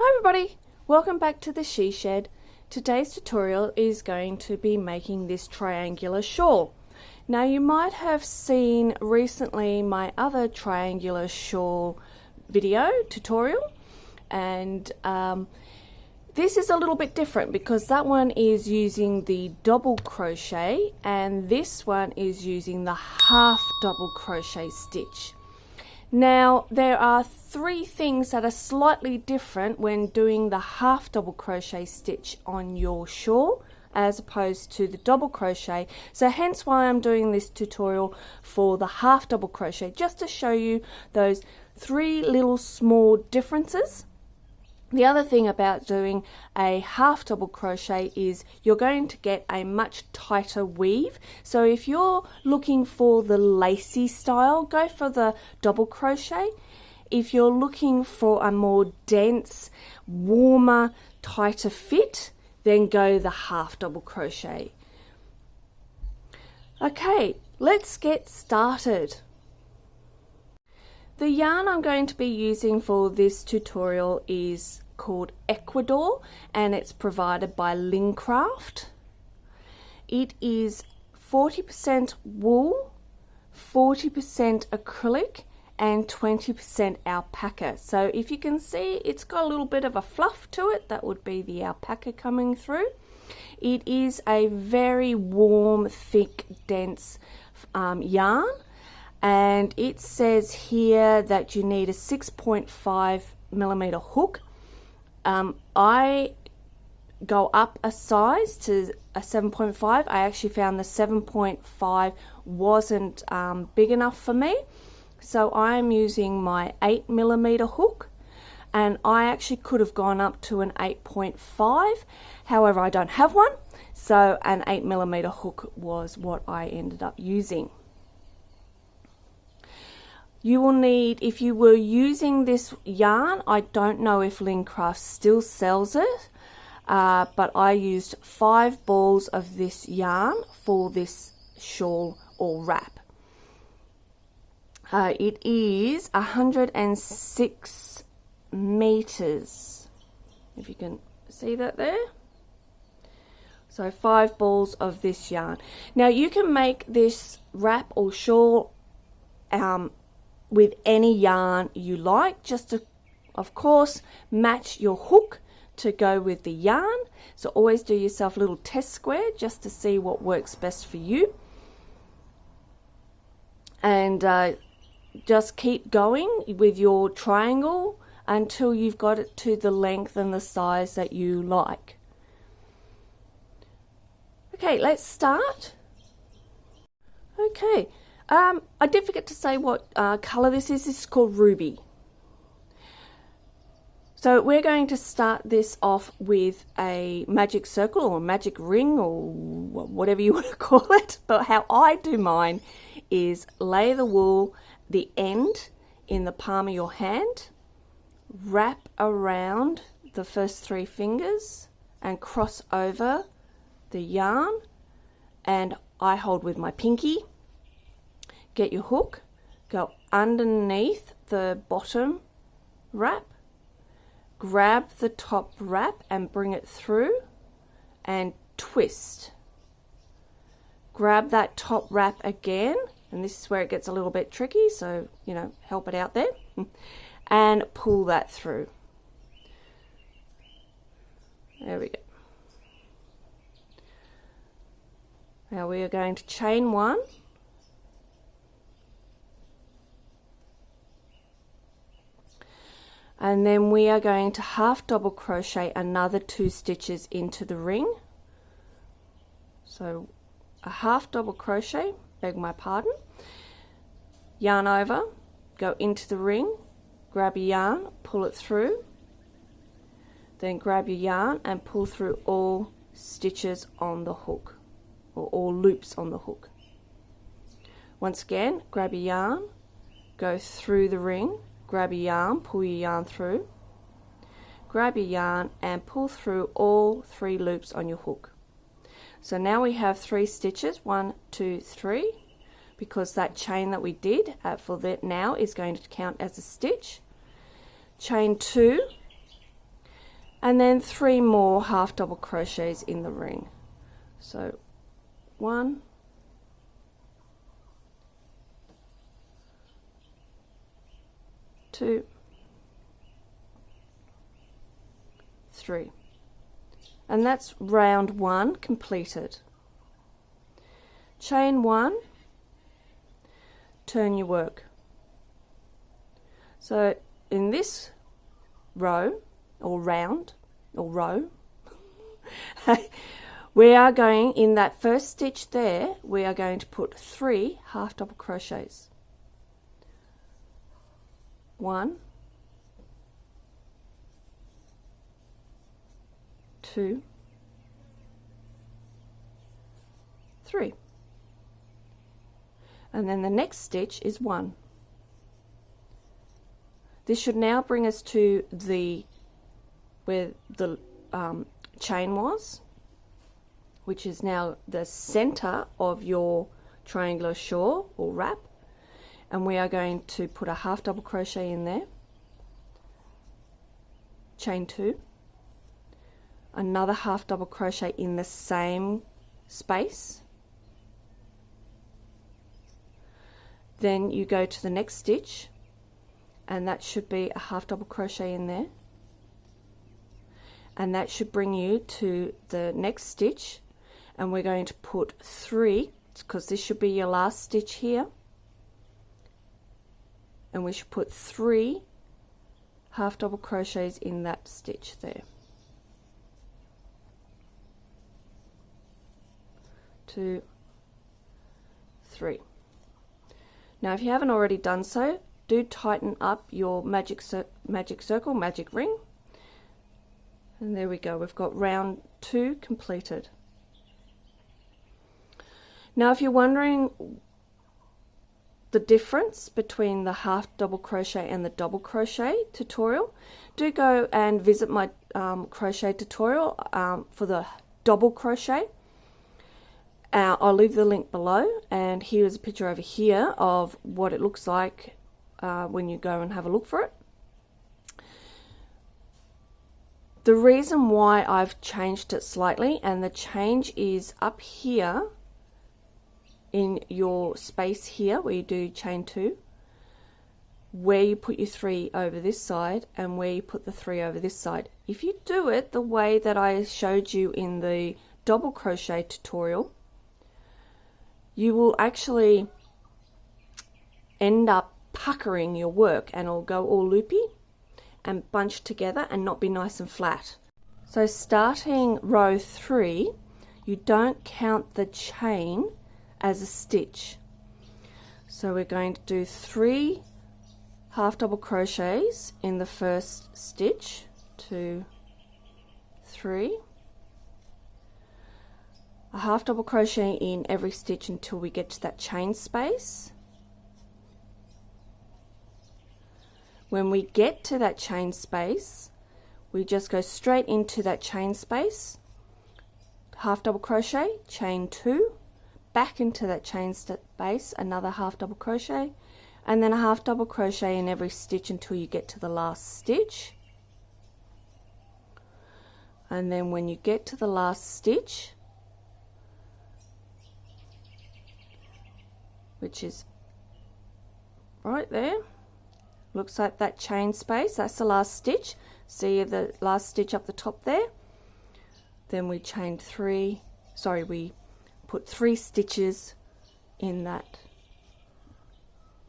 Everybody, welcome back to the She Shed. Today's tutorial is going to be making this triangular shawl. Now you might have seen recently my other triangular shawl video tutorial, and this is a little bit different because that one is using the double crochet and this one is using the half double crochet stitch. Now there are three things that are slightly different when doing the half double crochet stitch on your shawl as opposed to the double crochet, so hence why I'm doing this tutorial for the half double crochet, just to show you those three little small differences. The other thing about doing a half double crochet is you're going to get a much tighter weave. So if you're looking for the lacy style, go for the double crochet. If you're looking for a more dense, warmer, tighter fit, then go the half double crochet. Okay, let's get started. The yarn I'm going to be using for this tutorial is called Ecuador and it's provided by Lincraft. It is 40% wool, 40% acrylic and 20% alpaca. So if you can see, it's got a little bit of a fluff to it. That would be the alpaca coming through. It is a very warm, thick, dense yarn, and it says here that you need a 6.5mm hook. I go up a size to a 7.5. I actually found the 7.5 wasn't big enough for me, so I'm using my 8mm hook, and I actually could have gone up to an 8.5. However, I don't have one, so an 8mm hook was what I ended up using. You will need, if you were using this yarn, I don't know if Lincraft still sells it, but I used 5 balls of this yarn for this shawl or wrap. It is 106 meters, if you can see that there. So 5 balls of this yarn. Now you can make this wrap or shawl with any yarn you like, just to, of course, match your hook to go with the yarn. So always do yourself a little test square just to see what works best for you. And just keep going with your triangle until you've got it to the length and the size that you like. Okay, let's start. Okay. I did forget to say what colour this is. This is called Ruby. So we're going to start this off with a magic circle or magic ring or whatever you want to call it. But how I do mine is lay the wool, the end in the palm of your hand, wrap around the first 3 fingers and cross over the yarn, and I hold with my pinky. Get your hook, go underneath the bottom wrap, grab the top wrap and bring it through and twist. Grab that top wrap again, and this is where it gets a little bit tricky, so you know, help it out there, and pull that through. There we go. Now we are going to chain 1. And then we are going to half double crochet another 2 stitches into the ring. So a half double crochet, beg my pardon, yarn over, go into the ring, grab a yarn, pull it through, then grab your yarn and pull through all stitches on the hook, or all loops on the hook. Once again, grab your yarn, go through the ring, grab your yarn, pull your yarn through, grab your yarn and pull through all 3 loops on your hook. So now we have 3 stitches, 1, 2, 3, because that chain that we did for that now is going to count as a stitch. Chain 2, and then 3 more half double crochets in the ring. So 1, 2, 3, and that's round 1 completed. Chain 1, turn your work. So in this row or round or row we are going, in that first stitch there, we are going to put 3 half double crochets. 1, 2, 3, and then the next stitch is 1. This should now bring us to the where the chain was, which is now the center of your triangular shawl or wrap, and we are going to put a half double crochet in there, chain 2, another half double crochet in the same space, then you go to the next stitch, and that should be a half double crochet in there, and that should bring you to the next stitch, and we're going to put 3, because this should be your last stitch here, and we should put 3 half double crochets in that stitch there. 2, 3. Now if you haven't already done so, do tighten up your magic circle, magic ring, and there we go, we've got round 2 completed. Now if you're wondering the difference between the half double crochet and the double crochet tutorial, do go and visit my crochet tutorial for the double crochet. I'll leave the link below, and here's a picture over here of what it looks like when you go and have a look for it. The reason why I've changed it slightly, and the change is up here in your space here where you do chain 2, where you put your 3 over this side and where you put the 3 over this side. If you do it the way that I showed you in the double crochet tutorial, you will actually end up puckering your work, and it'll go all loopy and bunched together and not be nice and flat. So starting row 3, you don't count the chain as a stitch. So we're going to do 3 half double crochets in the first stitch, 2, 3, a half double crochet in every stitch until we get to that chain space. When we get to that chain space, we just go straight into that chain space, half double crochet, chain 2, back into that chain space, another half double crochet, and then a half double crochet in every stitch until you get to the last stitch. And then when you get to the last stitch, which is right there, looks like that chain space, that's the last stitch. See the last stitch up the top there? Then we chained 3, we put 3 stitches in that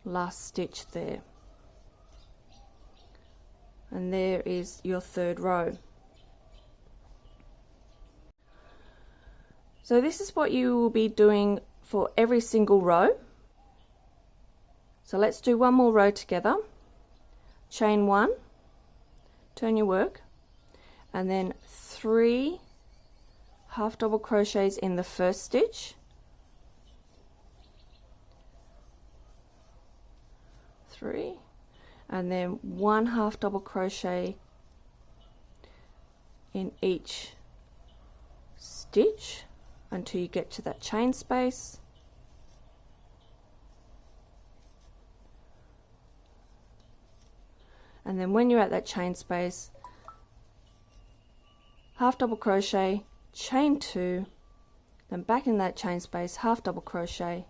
last stitch there, and there is your third row. So this is what you will be doing for every single row. So let's do one more row together. Chain 1, turn your work, and then 3 half double crochets in the first stitch, 3, and then 1 half double crochet in each stitch until you get to that chain space. And then when you're at that chain space, half double crochet, chain 2, then back in that chain space, half double crochet,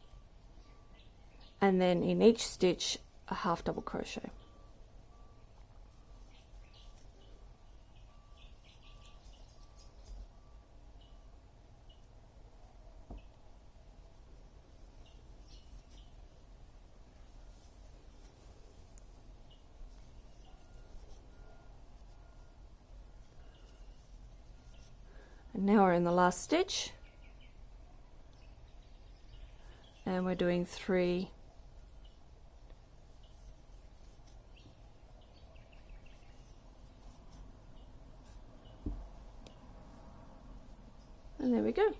and then in each stitch a half double crochet. And now we're in the last stitch, and we're doing 3 and there we go.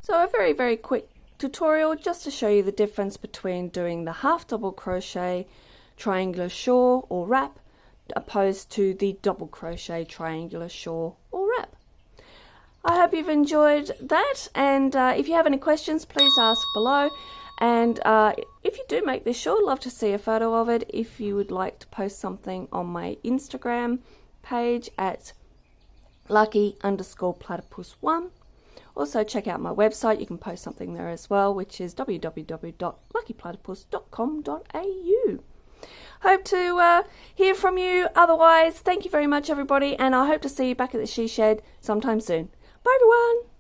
So a very quick tutorial just to show you the difference between doing the half double crochet triangular shawl or wrap opposed to the double crochet triangular shawl or wrap. I hope you've enjoyed that, and if you have any questions, please ask below. And if you do make this shawl, I'd love to see a photo of it. If you would like to post something on my Instagram page at lucky_platypus1. Also check out my website, you can post something there as well, which is www.luckyplatypus.com.au. Hope to hear from you. Otherwise, thank you very much everybody, and I hope to see you back at the She Shed sometime soon. Bye everyone!